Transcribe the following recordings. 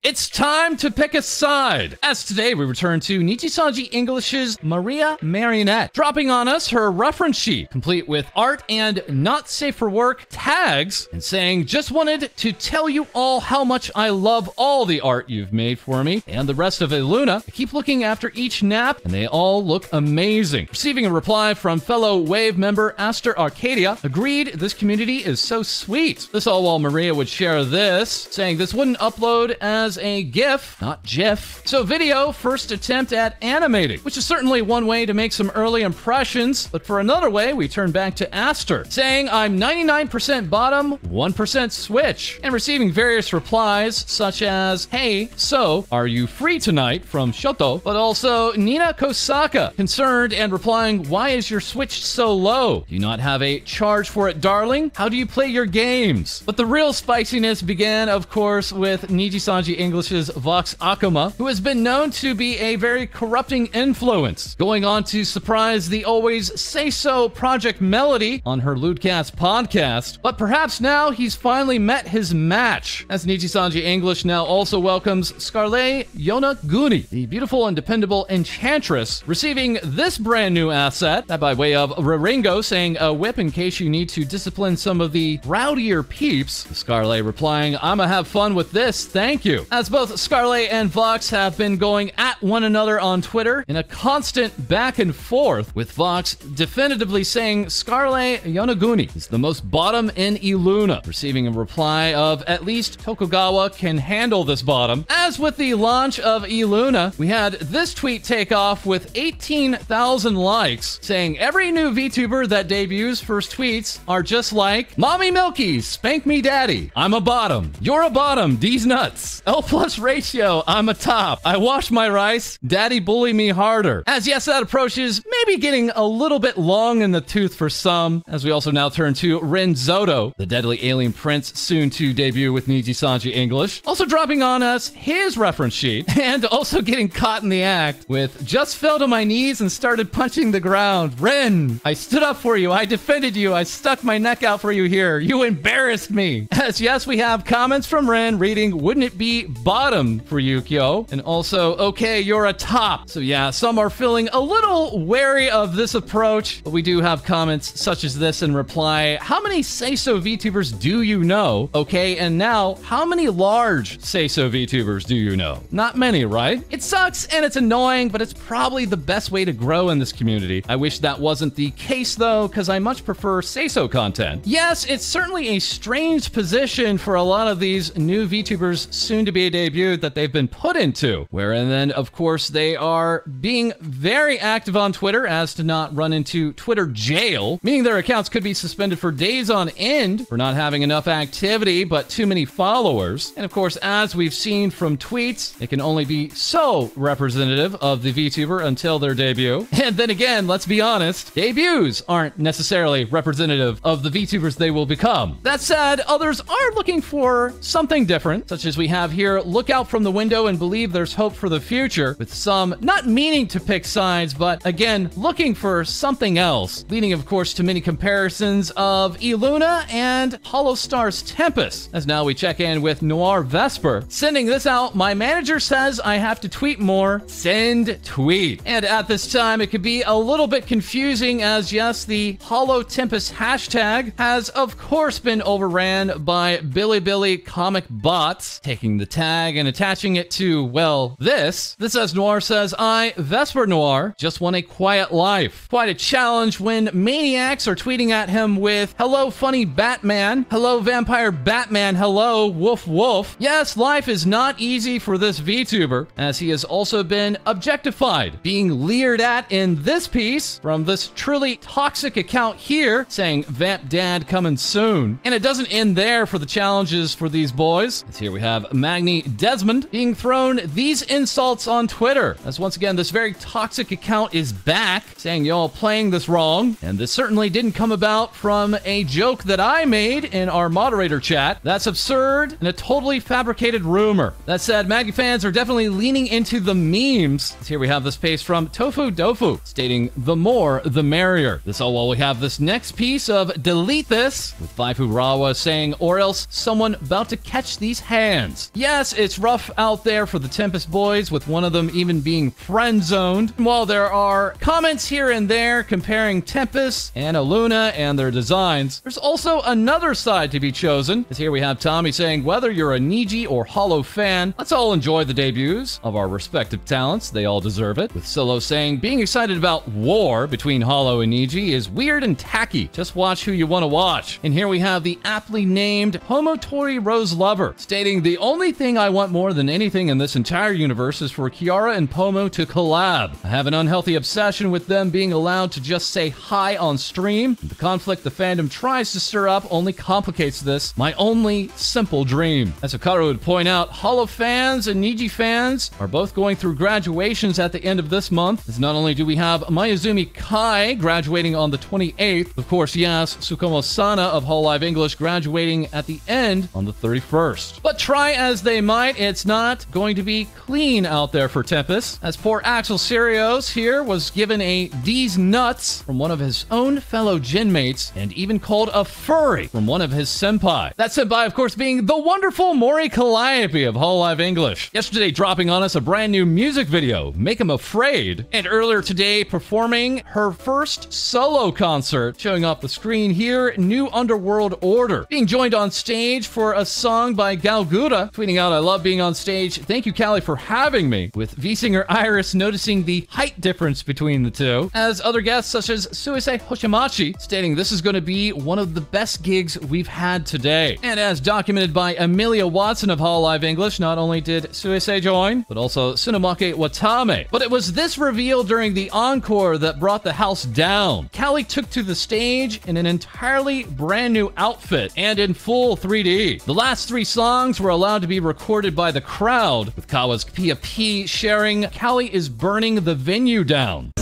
It's time to pick a side, as today we return to Niji English's Maria Marionette, dropping on us her reference sheet, complete with art and not safe for work tags, and saying, just wanted to tell you all how much I love all the art you've made for me and the rest of Illuna. I keep looking after each nap, and they all look amazing. Receiving a reply from fellow Wave member Aster Arcadia, agreed this community is so sweet. This all while Maria would share this, saying this wouldn't upload as a GIF, not GIF. So video, first attempt at animating, which is certainly one way to make some early impressions, but for another way, we turn back to Aster, saying I'm 99% bottom, 1% switch, and receiving various replies such as, hey, so, are you free tonight from Shoto? But also Nina Kosaka, concerned and replying, why is your switch so low? Do you not have a charge for it, darling? How do you play your games? But the real spiciness began, of course, with Niji English's Vox Akuma, who has been known to be a very corrupting influence, going on to surprise the always say-so Project Melody on her Ludcast podcast. But perhaps now he's finally met his match, as Niji English now also welcomes Scarlet Yonaguni, the beautiful and dependable enchantress, receiving this brand new asset, that by way of Raringo saying a whip in case you need to discipline some of the rowdier peeps. Scarlet replying, I'ma have fun with this, thank you. As both Scarlet and Vox have been going at one another on Twitter in a constant back and forth, with Vox definitively saying Scarlet Yonaguni is the most bottom in Illuna, receiving a reply of at least Tokugawa can handle this bottom. As with the launch of Illuna, we had this tweet take off with 18,000 likes, saying every new VTuber that debuts first tweets are just like, Mommy Milky, spank me daddy, I'm a bottom, you're a bottom, D's nuts, L+ ratio, I'm a top, I wash my rice, daddy bully me harder. As yes, that approach is maybe getting a little bit long in the tooth for some, as we also now turn to Rin Zoto, the deadly alien prince soon to debut with Niji English, also dropping on us his reference sheet, and also getting caught in the act with just fell to my knees and started punching the ground. Rin, I stood up for you, I defended you, I stuck my neck out for you here, you embarrassed me. As yes, we have comments from Rin reading, wouldn't it be bottom for Yukio? And also, okay, you're a top. So yeah, some are feeling a little wary of this approach, but we do have comments such as this in reply, how many say-so VTubers do you know? Okay, and now, how many large say-so VTubers do you know? Not many, right? It sucks and it's annoying, but it's probably the best way to grow in this community. I wish that wasn't the case though, because I much prefer say-so content. Yes, it's certainly a strange position for a lot of these new VTubers soon to be debuted that they've been put into, wherein then, of course, they are being very active on Twitter as to not run into Twitter jail, meaning their accounts could be suspended for days on end for not having enough activity but too many followers. And of course, as we've seen from tweets, it can only be so representative of the VTuber until their debut. And then again, let's be honest, debuts aren't necessarily representative of the VTubers they will become. That said, others are looking for something different, such as we have here, look out from the window and believe there's hope for the future, with some not meaning to pick sides, but again, looking for something else, leading of course to many comparisons of Illuna and Holostar's Tempest. As now we check in with Noir Vesper, sending this out, my manager says I have to tweet more, send tweet. And at this time, it could be a little bit confusing as yes, the Holo Tempest hashtag has of course been overran by Billy comic bots, taking the tag and attaching it to, well, this as Noir says, I, Vesper Noir, just want a quiet life. Quite a challenge when maniacs are tweeting at him with, hello funny Batman, hello vampire Batman, hello woof woof. Yes, life is not easy for this VTuber, as he has also been objectified, being leered at in this piece from this truly toxic account here, saying Vamp Dad coming soon. And it doesn't end there for the challenges for these boys, as here we have Magni Desmond being thrown these insults on Twitter, as once again this very toxic account is back, saying y'all playing this wrong, and this certainly didn't come about from a joke that I made in our moderator chat. That's absurd and a totally fabricated rumor. That said, Maggie fans are definitely leaning into the memes, as here we have this piece from Tofu Dofu, stating the more the merrier. This all while we have this next piece of delete this, with Vaifu Rawa saying, or else someone about to catch these hands. Yeah, yes, it's rough out there for the Tempest boys, with one of them even being friend-zoned. While there are comments here and there comparing Tempest and Aluna and their designs, there's also another side to be chosen. As here we have Tommy saying, whether you're a Niji or Holo fan, let's all enjoy the debuts of our respective talents. They all deserve it. With Silo saying, being excited about war between Holo and Niji is weird and tacky. Just watch who you want to watch. And here we have the aptly named Homotori Rose Lover, stating, the only thing I want more than anything in this entire universe is for Kiara and Pomo to collab. I have an unhealthy obsession with them being allowed to just say hi on stream. The conflict the fandom tries to stir up only complicates this, my only simple dream. As Hikaru would point out, Holo fans and Niji fans are both going through graduations at the end of this month, as not only do we have Mayuzumi Kai graduating on the 28th, of course, yes, Tsukumo Sana of Hololive English graduating at the end on the 31st. But try as they might, it's not going to be clean out there for Tempest, as poor Axel Sirios here was given a D's nuts from one of his own fellow gin mates, and even called a furry from one of his senpai. That senpai, of course, being the wonderful Mori Calliope of Hololive English. Yesterday dropping on us a brand new music video, Make 'Em Afraid, and earlier today performing her first solo concert, showing off the screen here, New Underworld Order. Being joined on stage for a song by Galgura, tweeting out, I love being on stage. Thank you, Callie, for having me. With V-singer Iris noticing the height difference between the two, as other guests such as Suisei Hoshimachi stating this is going to be one of the best gigs we've had today. And as documented by Amelia Watson of Hololive English, not only did Suisei join, but also Tsunamake Watame. But it was this reveal during the encore that brought the house down. Callie took to the stage in an entirely brand new outfit and in full 3D. The last three songs were allowed to be recorded by the crowd, with Kawa's Pia P sharing, Callie is burning the venue down.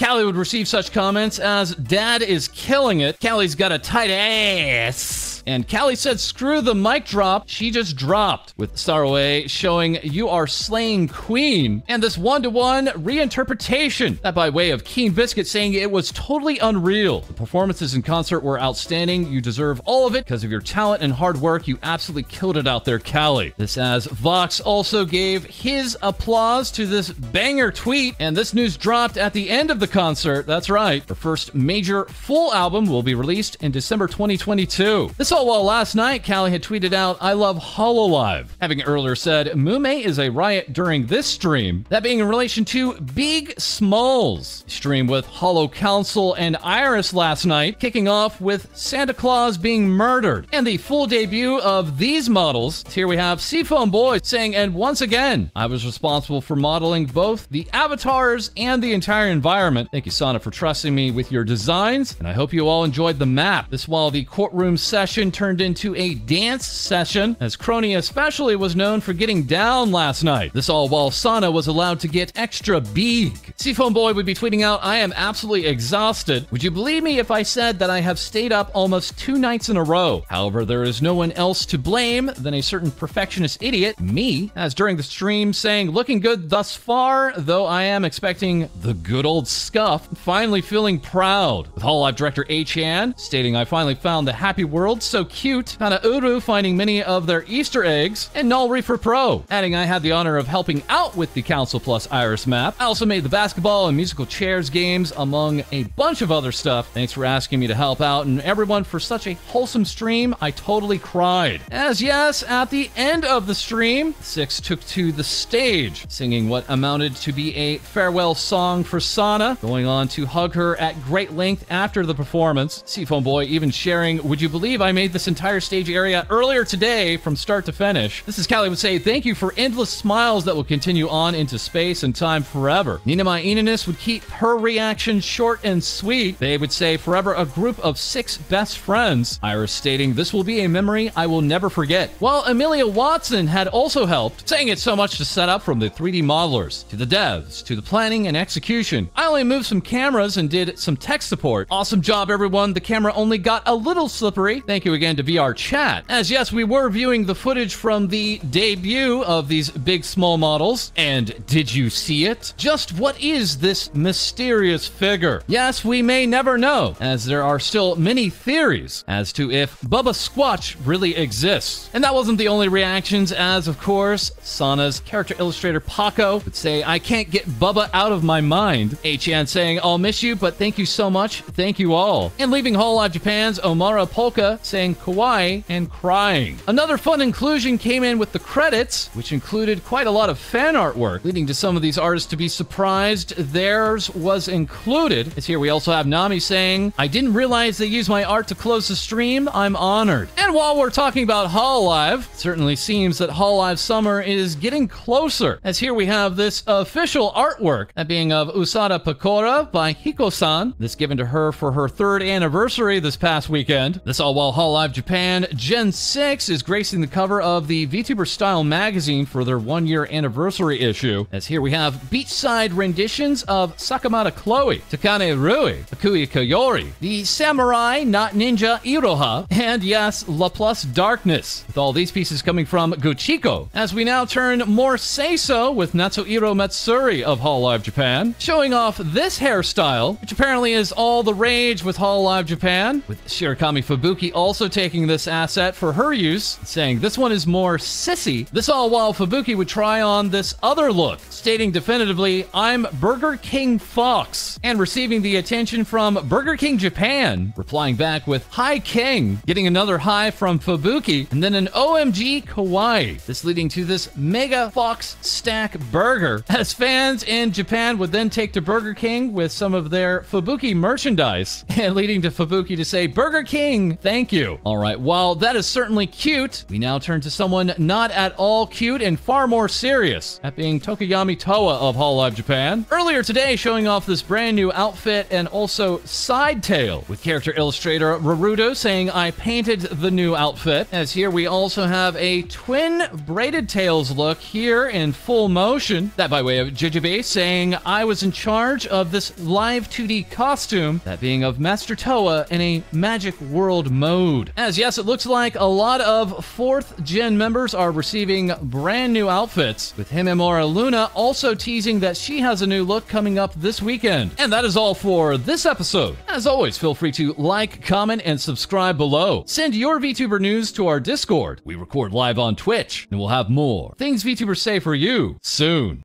Callie would receive such comments as, Dad is killing it, Callie's got a tight ass. And Callie said, screw the mic drop, she just dropped, with Saroe showing you are slaying queen. And this one-to-one reinterpretation, that by way of Keen Biscuit saying it was totally unreal. The performances in concert were outstanding. You deserve all of it because of your talent and hard work. You absolutely killed it out there, Callie. This as Vox also gave his applause to this banger tweet. And this news dropped at the end of the concert. That's right. Her first major full album will be released in December 2022. This all while last night, Callie had tweeted out, I love Hololive, having earlier said, Mume is a riot during this stream, that being in relation to BEEGsmols stream with Holo Council and Iris last night, kicking off with Santa Claus being murdered, and the full debut of these models. Here we have Seafoam Boy saying, and once again, I was responsible for modeling both the avatars and the entire environment. Thank you, Sana, for trusting me with your designs, and I hope you all enjoyed the map. This while the courtroom session turned into a dance session, as Crony especially was known for getting down last night. This all while Sana was allowed to get extra big. Seafoam Boy would be tweeting out, I am absolutely exhausted. Would you believe me if I said that I have stayed up almost 2 nights in a row? However, there is no one else to blame than a certain perfectionist idiot, me, as during the stream saying, looking good thus far, though I am expecting the good old scuff, finally feeling proud. With Hololive director A-chan stating, I finally found the happy world so cute, Kanauru finding many of their Easter eggs, and Null Reefer Pro adding, I had the honor of helping out with the Council Plus Iris map. I also made the basketball and musical chairs games, among a bunch of other stuff. Thanks for asking me to help out, and everyone for such a wholesome stream. I totally cried. As yes, at the end of the stream, Six took to the stage, singing what amounted to be a farewell song for Sana, going on to hug her at great length after the performance. Seafoam Boy even sharing, would you believe I made this entire stage area earlier today from start to finish? This is Callie would say, thank you for endless smiles that will continue on into space and time forever. Ninamai Inanis would keep her reaction short and sweet. They would say, forever a group of 6 best friends. Iris stating, this will be a memory I will never forget. While Amelia Watson had also helped, saying it's so much to set up from the 3D modelers, to the devs, to the planning and execution. I only moved some cameras and did some tech support. Awesome job, everyone. The camera only got a little slippery. Thank you you again to VR Chat. As yes, we were viewing the footage from the debut of these big small models. And did you see it? Just what is this mysterious figure? Yes, we may never know, as there are still many theories as to if Bubba Squatch really exists. And that wasn't the only reactions, as of course, Sana's character illustrator Paco would say, I can't get Bubba out of my mind. Achan saying, I'll miss you, but thank you so much. Thank you all. And leaving Hololive Japan's Omara Polka saying kawaii and crying. Another fun inclusion came in with the credits, which included quite a lot of fan artwork, leading to some of these artists to be surprised theirs was included. As here we also have Nami saying, I didn't realize they used my art to close the stream. I'm honored. And while we're talking about Hololive, it certainly seems that Hololive Summer is getting closer. As here we have this official artwork, that being of Usada Pecora by Hiko-san. This given to her for her 3rd anniversary this past weekend. This all while Hololive Japan Gen 6 is gracing the cover of the VTuber Style magazine for their 1-year anniversary issue. As here we have beachside renditions of Sakamata Chloe, Takane Rui, Akuya Kayori, the Samurai Not Ninja Iroha, and yes, La Plus Darkness, with all these pieces coming from Guchiko. As we now turn more say-so with Natsuhiro Matsuri of Hololive Japan, showing off this hairstyle, which apparently is all the rage with Hololive Japan, with Shirakami Fubuki also taking this asset for her use, saying this one is more sissy. This all while Fubuki would try on this other look, stating definitively, I'm Burger King Fox, and receiving the attention from Burger King Japan, replying back with Hi King, getting another hi from Fubuki, and then an OMG Kawaii. This leading to this Mega Fox Stack Burger, as fans in Japan would then take to Burger King with some of their Fubuki merchandise, and leading to Fubuki to say, Burger King, thank you. Alright, while that is certainly cute, we now turn to someone not at all cute and far more serious, that being Tokoyami Towa of Hololive Japan. Earlier today, showing off this brand new outfit and also side tail, with character illustrator Raruto saying, I painted the new outfit. As here we also have a twin braided tails look here in full motion, that by way of Jujube saying, I was in charge of this live 2D costume, that being of Master Towa in a Magic World mode. As yes, it looks like a lot of 4th gen members are receiving brand new outfits, with Himemura Luna also teasing that she has a new look coming up this weekend. And that is all for this episode. As always, feel free to like, comment, and subscribe below. Send your VTuber news to our Discord. We record live on Twitch, and we'll have more things VTubers say for you soon.